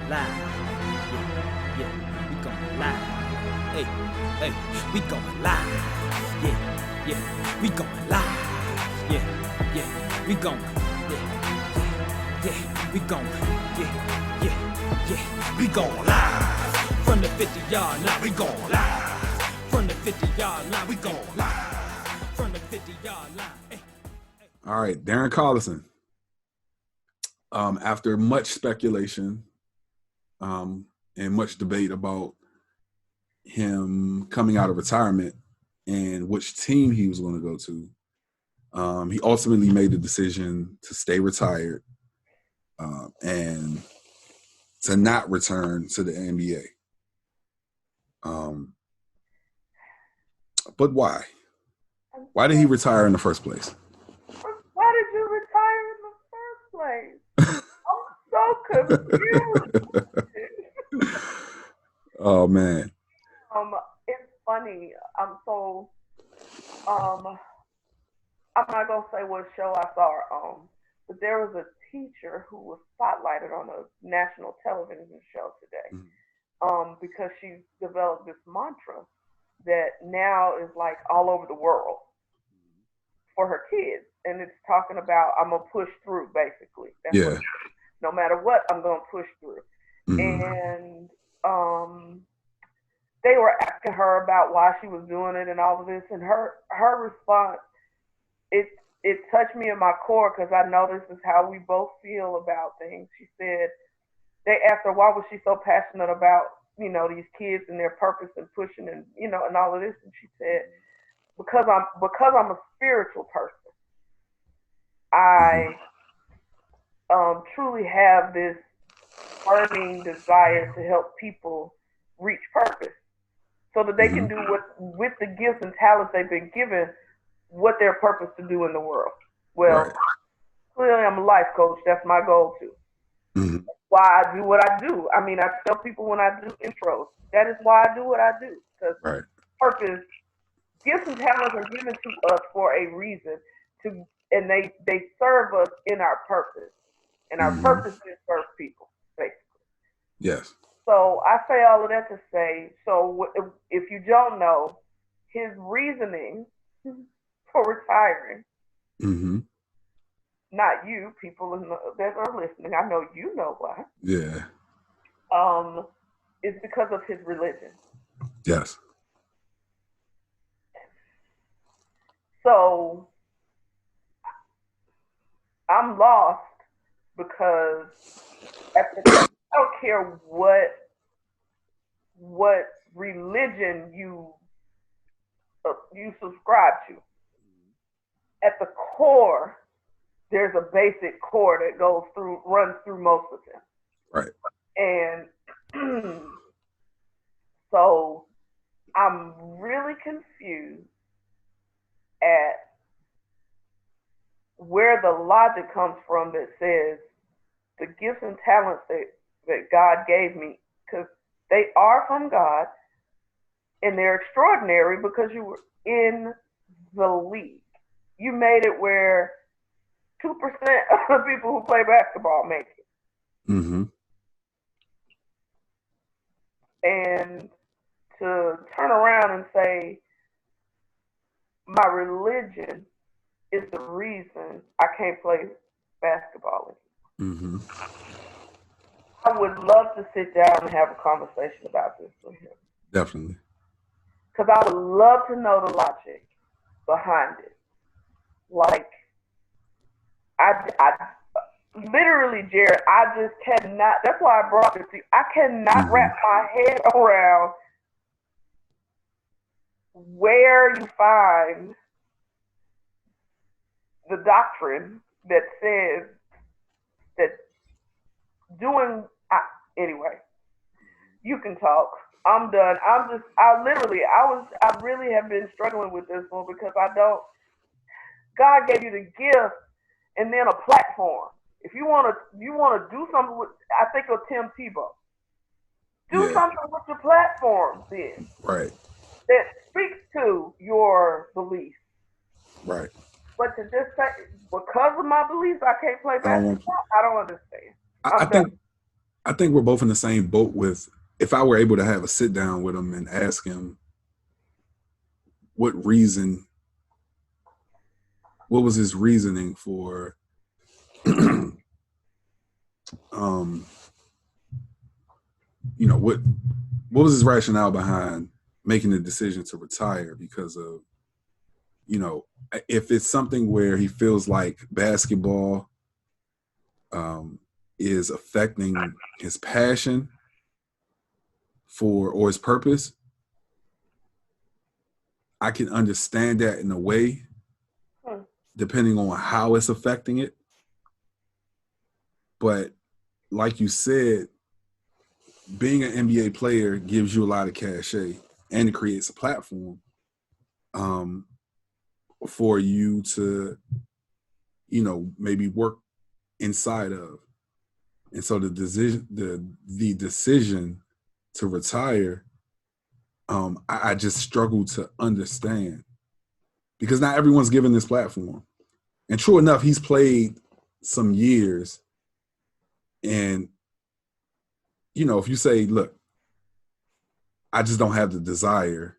live. Yeah, yeah, we going live. Hey, hey, we going live. Yeah, yeah, we going live. Yeah, yeah, we going. Yeah, yeah, we going. Yeah, yeah, yeah, we going live. From the 50-yard line, we going live. From the 50-yard line, we going live. From the 50-yard line. Hey. All right, Darren Collison. After much speculation and much debate about him coming out of retirement and which team he was going to go to, he ultimately made the decision to stay retired and to not return to the NBA. But why? Why did he retire in the first place? Why did you retire in the first place? I'm so confused. Oh man. It's funny. I'm not gonna say what show I saw her on, but there was a teacher who was spotlighted on a national television show today, because she developed this mantra that now is like all over the world for her kids, and it's talking about I'm gonna push through, basically. That's yeah. No matter what, I'm gonna push through. Mm-hmm. And they were asking her about why she was doing it and all of this, and her response, it touched me in my core because I know this is how we both feel about things. She said, they asked her why was she so passionate about, these kids and their purpose and pushing and, and all of this, and she said, because I'm a spiritual person, I truly have this burning desire to help people reach purpose so that they can do with the gifts and talents they've been given, what their purpose to do in the world. Well, right. Clearly I'm a life coach. That's my goal too. Mm-hmm. Why I do what I do. I mean, I tell people when I do intros, that is why I do what I do. Because right. Purpose, gifts and talents are given to us for a reason, and they serve us in our purpose. And our purpose is to serve people, basically. Yes. So I say all of that to say, so if you don't know, his reasoning for retiring, not you, people that are listening, I know you know why. Yeah. Is because of his religion. Yes. So I'm lost because I don't care what religion you subscribe to. At the core, there's a basic core that runs through most of them. Right. And so I'm really confused at where the logic comes from that says the gifts and talents that God gave me, because they are from God and they're extraordinary because you were in the league. You made it where 2% of the people who play basketball make it. Mm-hmm. And to turn around and say, my religion is the reason I can't play basketball anymore. I would love to sit down and have a conversation about this with him. Definitely. Because I would love to know the logic behind it. Like, I literally, Jarrett, I just cannot, that's why I brought it to you. I cannot wrap my head around where you find the doctrine that says that anyway, you can talk. I'm done. I really have been struggling with this one because God gave you the gift and then a platform. If you want to do something with, I think of Tim Tebow. Do something with your platform then. Right. That speaks to your beliefs. Right. But to just say, because of my beliefs, I can't play basketball, I don't understand. I think we're both in the same boat with, if I were able to have a sit down with him and ask him what was his reasoning for, what was his rationale behind making the decision to retire? Because of, if it's something where he feels like basketball is affecting his passion or his purpose, I can understand that in a way, depending on how it's affecting it. But like you said, being an NBA player gives you a lot of cachet, and it creates a platform for you to, maybe work inside of. And so the decision to retire, I just struggle to understand, because not everyone's given this platform. And true enough, he's played some years. And, if you say, look, I just don't have the desire,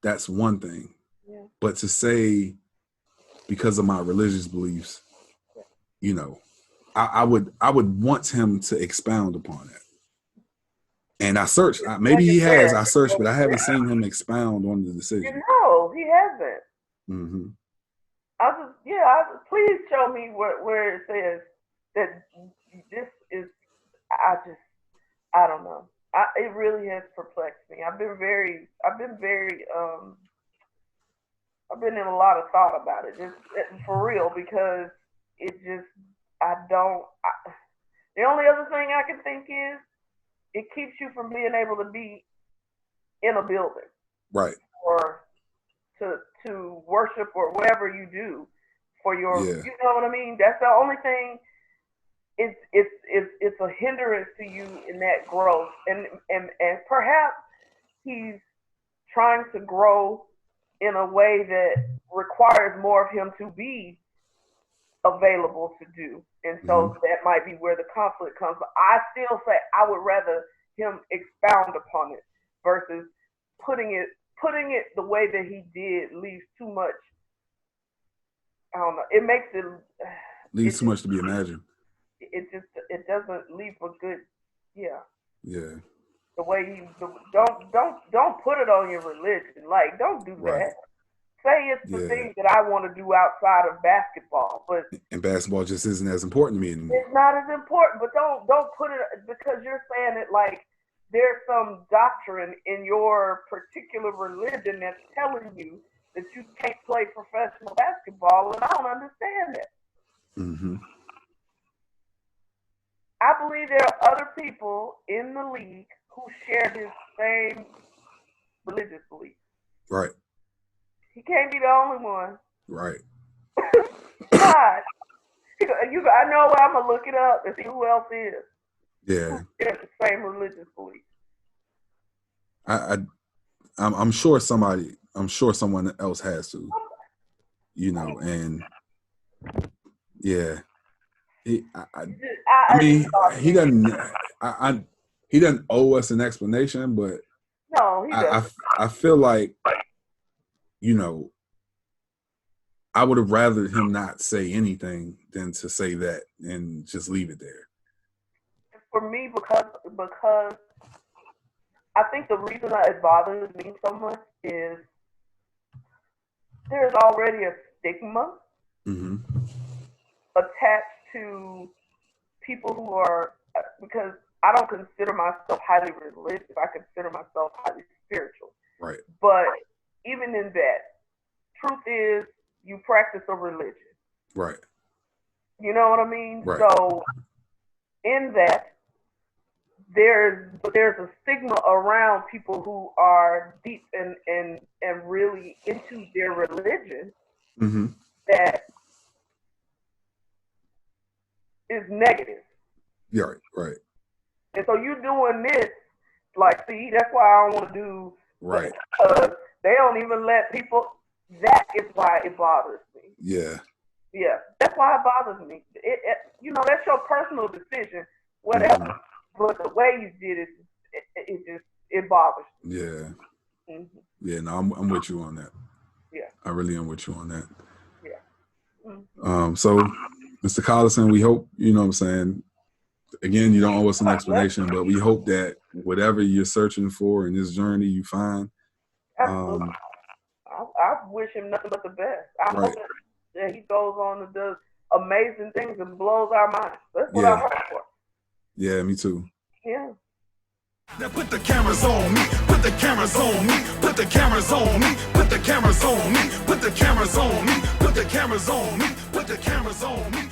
that's one thing. Yeah. But to say, because of my religious beliefs, I would want him to expound upon that. And I searched. Maybe he has. I searched, but I haven't seen him expound on the decision. No, he hasn't. Mm-hmm. Please show me where it says that this is. I don't know. It really has perplexed me. I've been in a lot of thought about it, just for real, because it just, the only other thing I can think is it keeps you from being able to be in a building. Right. Or to worship or whatever you do for your, you know what I mean? That's the only thing. It's a hindrance to you in that growth, and perhaps he's trying to grow in a way that requires more of him to be available to do, and so that might be where the conflict comes. But I still say I would rather him expound upon it versus putting it the way that he did leaves too much. I don't know. It makes it leaves too much to be imagined. It doesn't leave a good, yeah. The way don't put it on your religion. Like, don't do that. Say it's the thing that I want to do outside of basketball, but and basketball just isn't as important to me anymore. It's not as important, but don't put it, because you're saying it like there's some doctrine in your particular religion that's telling you that you can't play professional basketball, and I don't understand that. Mm-hmm. I believe there are other people in the league who share his same religious beliefs. Right. He can't be the only one. Right. God. I know I'm going to look it up and see who else is. Yeah. Who shares the same religious beliefs. I'm sure someone else has to, and yeah. He doesn't owe us an explanation, but no, he doesn't. I feel like, I would have rather him not say anything than to say that and just leave it there. For me, because I think the reason that it bothers me so much is there's already a stigma attached to people who are, because I don't consider myself highly religious. I consider myself highly spiritual. Right. But even in that, truth is you practice a religion. Right. You know what I mean? Right. So in that, there's a stigma around people who are deep and really into their religion that is negative. Yeah, right. And so you're doing this, like, see, that's why I don't want to do right. Because they don't even let people. That is why it bothers me. Yeah. Yeah, that's why it bothers me. That's your personal decision whatever. But the way you did it, it bothers me. Yeah. Mm-hmm. Yeah, no, I'm with you on that. Yeah. I really am with you on that. Yeah. Mm-hmm. So, Mr. Collison, we hope, you know what I'm saying, again, you don't owe us an explanation, but we hope that whatever you're searching for in this journey, you find. Absolutely. I wish him nothing but the best. I hope that he goes on and does amazing things and blows our minds. That's what I hope for. Yeah, me too. Yeah. Now put the cameras on me, put the cameras on me, put the cameras on me, put the cameras on me, put the cameras on me, put the cameras on me, put the cameras on me.